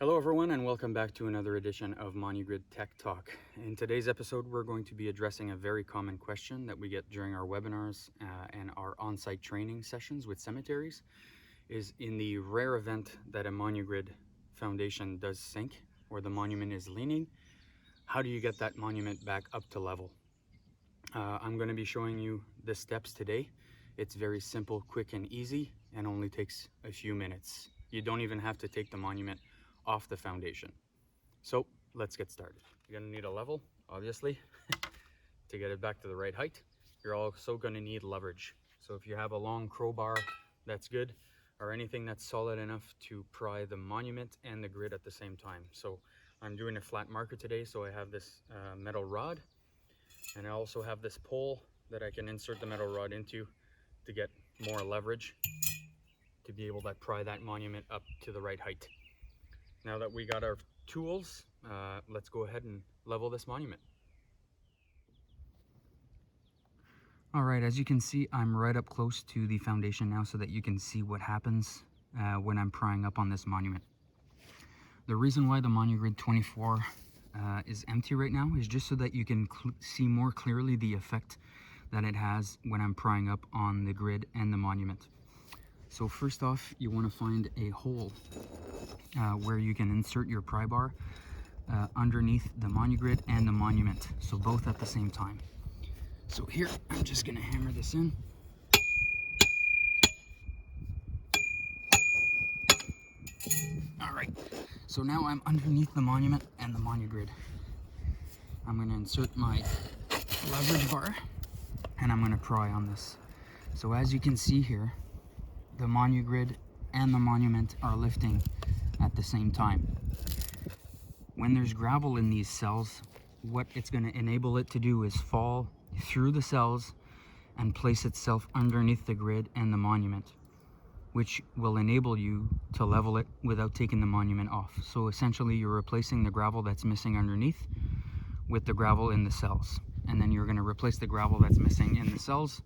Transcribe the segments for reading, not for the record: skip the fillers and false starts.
Hello everyone, and welcome back to another edition of MonuGrid Tech Talk. In today's episode, we're going to be addressing a very common question that we get during our webinars and our on-site training sessions with cemeteries. Is in the rare event that a MonuGrid foundation does sink or the monument is leaning, how do you get that monument back up to level? I'm going to be showing you the steps today. It's very simple, quick, and easy, and only takes a few minutes. You don't even have to take the monument off the foundation. So let's get started. You're going to need a level, obviously, to get it back to the right height. You're also going to need leverage. So if you have a long crowbar, that's good, or anything that's solid enough to pry the monument and the grid at the same time. So I'm doing a flat marker today, so I have this metal rod, and I also have this pole that I can insert the metal rod into to get more leverage to be able to pry that monument up to the right height. Now that we got our tools, let's go ahead and level this monument. All right, as you can see, I'm right up close to the foundation now so that you can see what happens when I'm prying up on this monument. The reason why the MonuGrid 24 is empty right now is just so that you can see more clearly the effect that it has when I'm prying up on the grid and the monument. So first off, you want to find a hole where you can insert your pry bar underneath the MonuGrid and the monument, so both at the same time. So here, I'm just going to hammer this in. All right, so now I'm underneath the monument and the MonuGrid. I'm going to insert my leverage bar and I'm going to pry on this. So as you can see here, the MonuGrid and the monument are lifting at the same time. When there's gravel in these cells, what it's going to enable it to do is fall through the cells and place itself underneath the grid and the monument, which will enable you to level it without taking the monument off. So essentially you're replacing the gravel that's missing underneath with the gravel in the cells, and then you're going to replace the gravel that's missing in the cells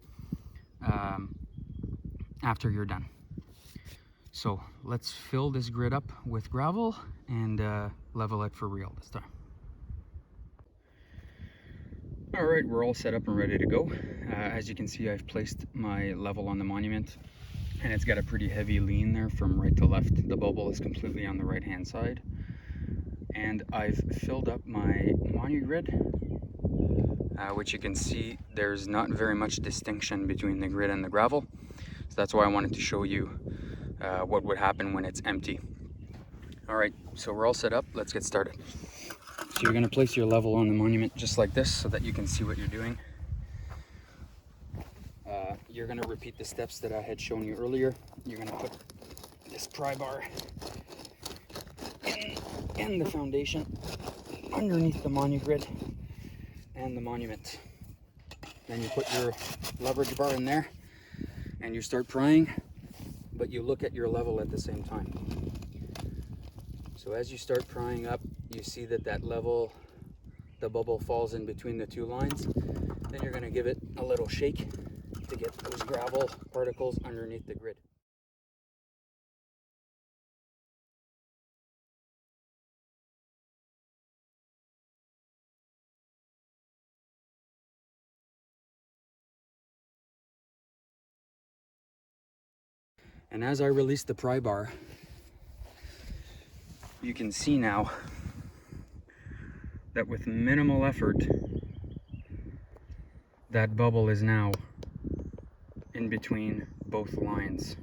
after you're done. So let's fill this grid up with gravel and level it for real this time. All right, we're all set up and ready to go. As you can see, I've placed my level on the monument, and it's got a pretty heavy lean there from right to left. The bubble is completely on the right hand side, and I've filled up my MonuGrid, which you can see there's not very much distinction between the grid and the gravel. So that's why I wanted to show you what would happen when it's empty. All right, so we're all set up. Let's get started. So you're going to place your level on the monument just like this so that you can see what you're doing. You're going to repeat the steps that I had shown you earlier. You're going to put this pry bar in the foundation underneath the MonuGrid and the monument. Then you put your leverage bar in there and you start prying, but you look at your level at the same time. So as you start prying up, you see that level, the bubble falls in between the two lines. Then you're going to give it a little shake to get those gravel particles underneath the grid. And as I release the pry bar, you can see now that with minimal effort, that bubble is now in between both lines.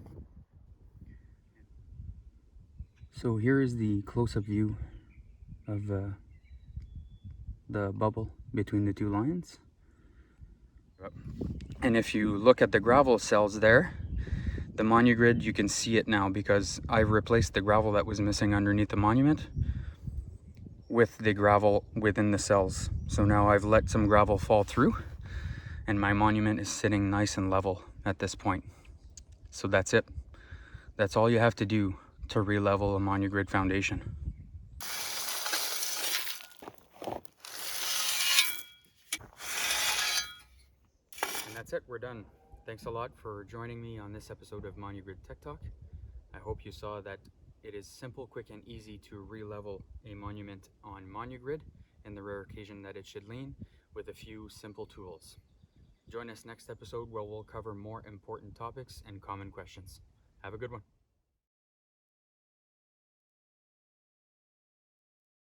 So here is the close-up view of the bubble between the two lines. And if you look at the gravel cells there, the MonuGrid, you can see it now because I've replaced the gravel that was missing underneath the monument with the gravel within the cells. So now I've let some gravel fall through and my monument is sitting nice and level at this point. So that's it. That's all you have to do to re-level a MonuGrid foundation. And that's it, we're done. Thanks a lot for joining me on this episode of MonuGrid Tech Talk. I hope you saw that It is simple, quick, and easy to re-level a monument on MonuGrid, in the rare occasion that it should lean, with a few simple tools. Join us next episode where we'll cover more important topics and common questions. Have a good one.